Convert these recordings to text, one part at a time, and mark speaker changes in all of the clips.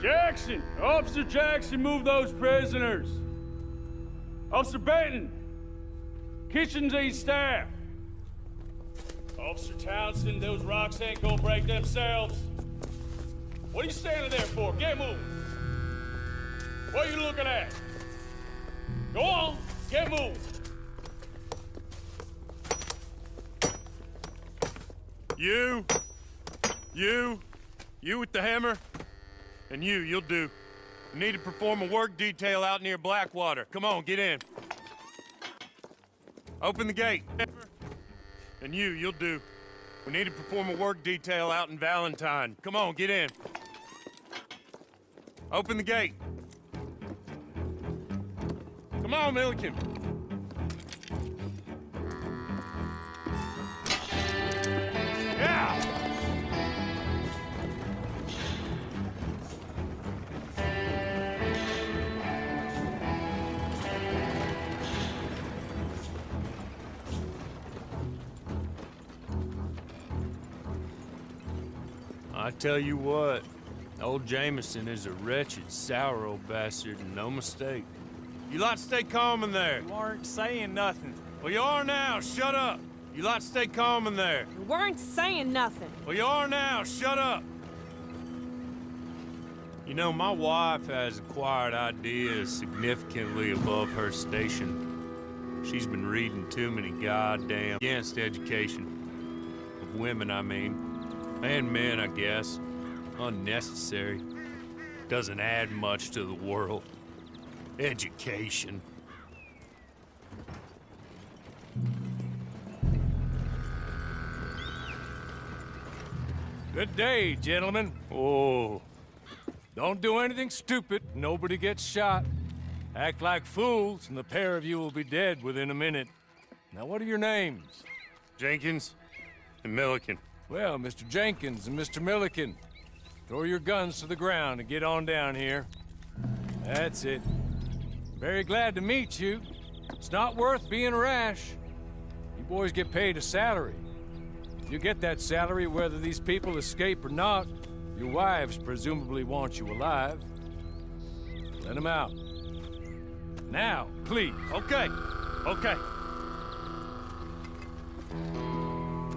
Speaker 1: Jackson! Officer Jackson, move those prisoners! Officer Benton! Kitchens aid staff! Officer Townsend, those rocks ain't gonna break themselves. What are you standing there for? Get moving! What are you looking at? Go on, get moving!
Speaker 2: You with the hammer? And you'll do. We need to perform a work detail out near Blackwater. Come on, get in. Open the gate. And you'll do. We need to perform a work detail out in Valentine. Come on, get in. Open the gate. Come on, Milliken. Yeah! I tell you what, old Jameson is a wretched, sour old bastard, and no mistake. You lot stay calm in there.
Speaker 3: You weren't saying nothing.
Speaker 2: Well, you are now. Shut up. You lot stay calm in there.
Speaker 4: You weren't saying nothing.
Speaker 2: Well, you are now. Shut up. You know, my wife has acquired ideas significantly above her station. She's been reading too many goddamn against education. Of women, I mean. And men, I guess. Unnecessary. Doesn't add much to the world. Education.
Speaker 5: Good day, gentlemen.
Speaker 2: Oh.
Speaker 5: Don't do anything stupid. Nobody gets shot. Act like fools, and the pair of you will be dead within a minute. Now, what are your names?
Speaker 2: Jenkins and Milliken.
Speaker 5: Well, Mr. Jenkins and Mr. Milliken, throw your guns to the ground and get on down here. That's it. Very glad to meet you. It's not worth being rash. You boys get paid a salary. You get that salary whether these people escape or not. Your wives presumably want you alive. Let them out. Now, please.
Speaker 2: Okay. Okay.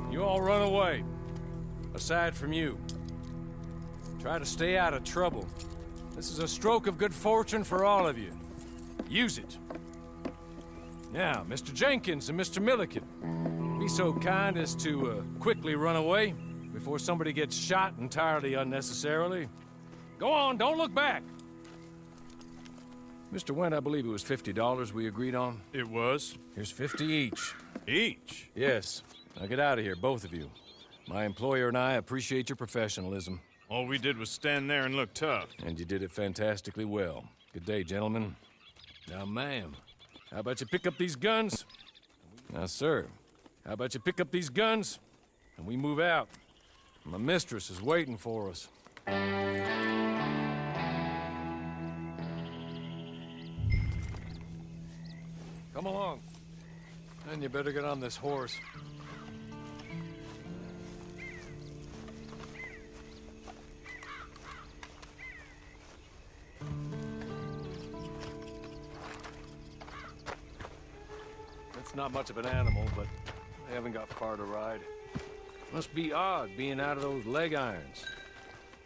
Speaker 5: You all run away. Aside from you. Try to stay out of trouble. This is a stroke of good fortune for all of you. Use it. Now, Mr. Jenkins and Mr. Milliken, be so kind as to quickly run away before somebody gets shot entirely unnecessarily. Go on, don't look back. Mr. Wendt, I believe it was $50 we agreed on.
Speaker 2: It was.
Speaker 5: Here's 50 each.
Speaker 2: Each?
Speaker 5: Yes. Now get out of here, both of you. My employer and I appreciate your professionalism.
Speaker 2: All we did was stand there and look tough.
Speaker 5: And you did it fantastically well. Good day, gentlemen. Now, ma'am, how about you pick up these guns? Now, sir, how about you pick up these guns and we move out? My mistress is waiting for us. Come along. And you better get on this horse. It's not much of an animal, but they haven't got far to ride. Must be odd being out of those leg irons.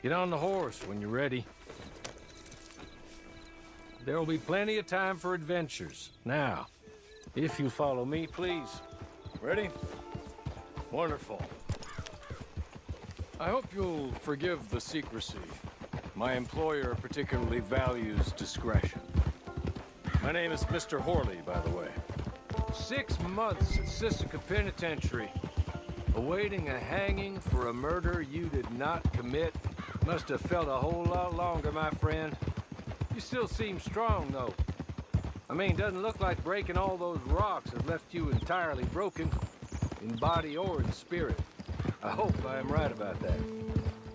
Speaker 5: Get on the horse when you're ready. There will be plenty of time for adventures. Now, if you follow me, please. Ready? Wonderful. I hope you'll forgive the secrecy. My employer particularly values discretion. My name is Mr. Horley, by the way. 6 months at Sisika Penitentiary, awaiting a hanging for a murder you did not commit. Must have felt a whole lot longer, my friend. You still seem strong, though. I mean, doesn't look like breaking all those rocks has left you entirely broken, in body or in spirit. I hope I am right about that.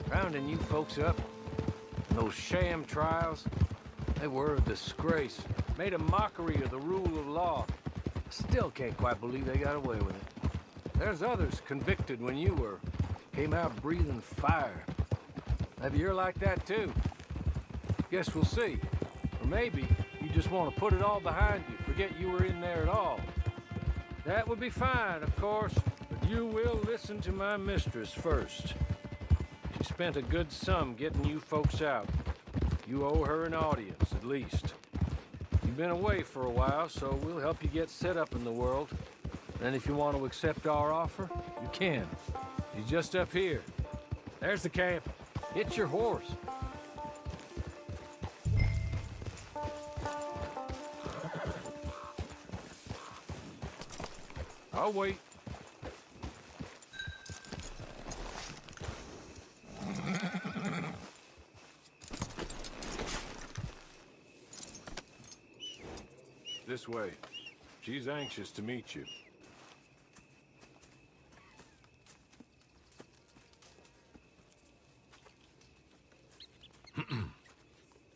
Speaker 5: Rounding you folks up, those sham trials, they were a disgrace. Made a mockery of the rule of law. Still can't quite believe they got away with it. There's others convicted when you were. Came out breathing fire. Maybe you're like that too. Guess we'll see. Or maybe you just want to put it all behind you, forget you were in there at all. That would be fine, of course, but you will listen to my mistress first. She spent a good sum getting you folks out. You owe her an audience, at least. You've been away for a while, so we'll help you get set up in the world. And if you want to accept our offer, you can. He's just up here. There's the camp. Hit your horse. I'll wait. This way. She's anxious to meet you.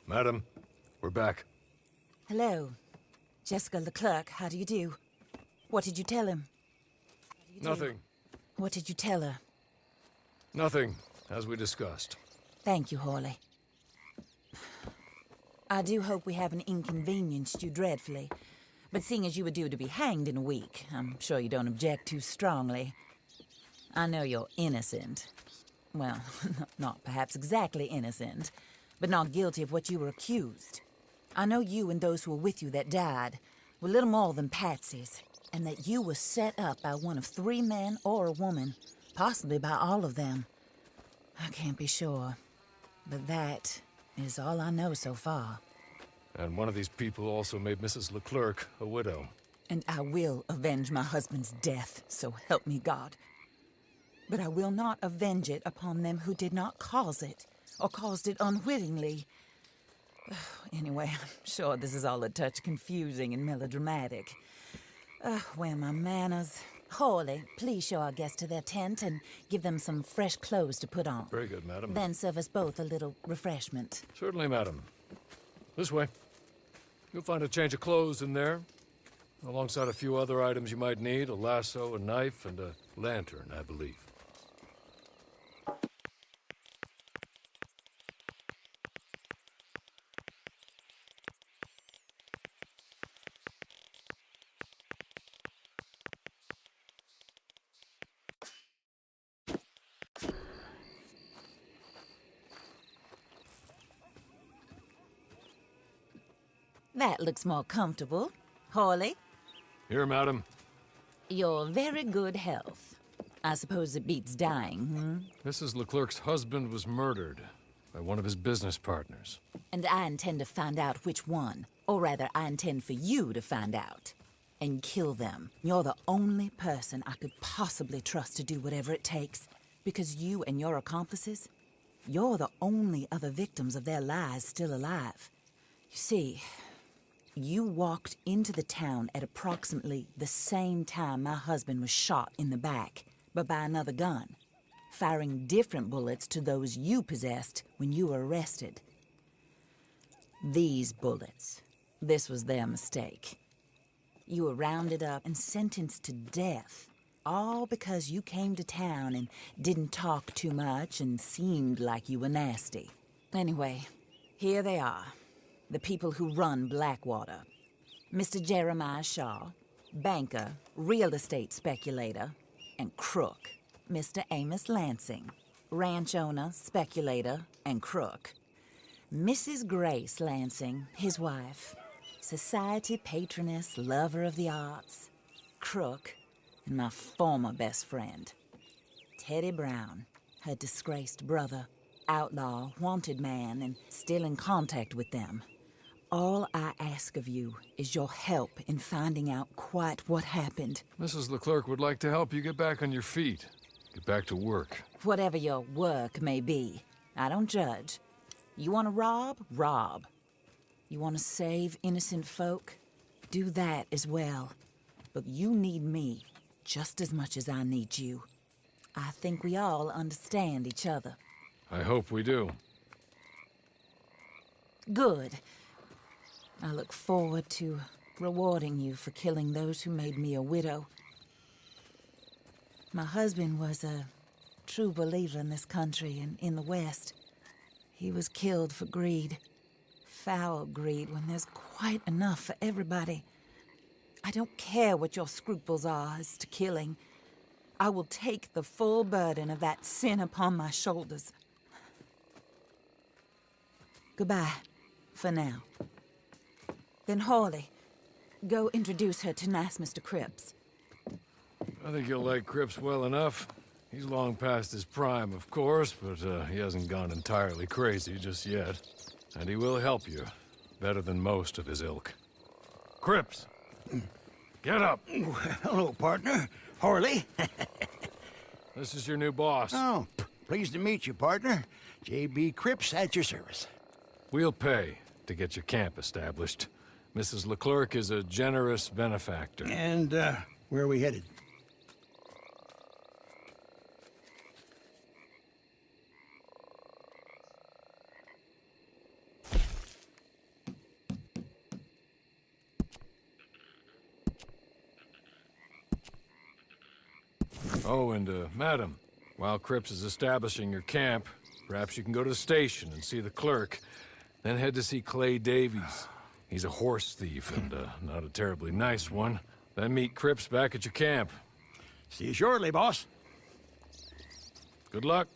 Speaker 3: Madam, we're back.
Speaker 4: Hello. Jessica Leclerc, how do you do? What did you tell him?
Speaker 3: Nothing.
Speaker 4: What did you tell her?
Speaker 3: Nothing, as we discussed.
Speaker 4: Thank you, Hawley. I do hope we haven't inconvenienced you dreadfully. But seeing as you were due to be hanged in a week, I'm sure you don't object too strongly. I know you're innocent. Well, not perhaps exactly innocent, but not guilty of what you were accused. I know you and those who were with you that died were little more than patsies, and that you were set up by one of 3 men or a woman, possibly by all of them. I can't be sure, but that is all I know so far.
Speaker 3: And one of these people also made Mrs. Leclerc a widow.
Speaker 4: And I will avenge my husband's death, so help me God. But I will not avenge it upon them who did not cause it, or caused it unwittingly. Anyway, I'm sure this is all a touch confusing and melodramatic. Where are my manners? Hawley, please show our guests to their tent and give them some fresh clothes to put on.
Speaker 3: Very good, madam.
Speaker 4: Then serve us both a little refreshment.
Speaker 3: Certainly, madam. This way. You'll find a change of clothes in there, alongside a few other items you might need, a lasso, a knife, and a lantern, I believe.
Speaker 4: That looks more comfortable. Hawley,
Speaker 3: Here, madam.
Speaker 4: your very good health. I suppose it beats dying,
Speaker 3: Mrs. Leclerc's husband was murdered by one of his business partners.
Speaker 4: And I intend to find out which one. Or rather, I intend for you to find out. And kill them. You're the only person I could possibly trust to do whatever it takes. Because you and your accomplices, you're the only other victims of their lies still alive. You see, you walked into the town at approximately the same time my husband was shot in the back, but by another gun, firing different bullets to those you possessed when you were arrested. These bullets, this was their mistake. You were rounded up and sentenced to death, all because you came to town and didn't talk too much and seemed like you were nasty. Anyway, here they are. The people who run Blackwater. Mr. Jeremiah Shaw, banker, real estate speculator, and crook. Mr. Amos Lansing, ranch owner, speculator, and crook. Mrs. Grace Lansing, his wife, society patroness, lover of the arts, crook, and my former best friend. Teddy Brown, her disgraced brother, outlaw, wanted man, and still in contact with them. All I ask of you is your help in finding out quite what happened.
Speaker 3: Mrs. Leclerc would like to help you get back on your feet. Get back to work.
Speaker 4: Whatever your work may be, I don't judge. You want to rob? Rob. You want to save innocent folk? Do that as well. But you need me just as much as I need you. I think we all understand each other.
Speaker 3: I hope we do.
Speaker 4: Good. I look forward to rewarding you for killing those who made me a widow. My husband was a true believer in this country and in the West. He was killed for greed. foul greed when there's quite enough for everybody. I don't care what your scruples are as to killing. I will take the full burden of that sin upon my shoulders. Goodbye, for now. Then Hawley, go introduce her to nice Mr. Cripps.
Speaker 3: I think you'll like Cripps well enough. He's long past his prime, of course, but he hasn't gone entirely crazy just yet. And he will help you, better than most of his ilk. Cripps! Get up!
Speaker 6: Hello, partner. Harley.
Speaker 3: This is your new boss.
Speaker 6: Oh, pleased to meet you, partner. J.B. Cripps at your service.
Speaker 3: We'll pay to get your camp established. Mrs. Leclerc is a generous benefactor.
Speaker 6: And, where are we headed?
Speaker 3: Oh, and, madam, while Cripps is establishing your camp, perhaps you can go to the station and see the clerk, then head to see Clay Davies. He's a horse thief and, not a terribly nice one. Then meet Cripps back at your camp.
Speaker 6: See you shortly, boss.
Speaker 3: Good luck.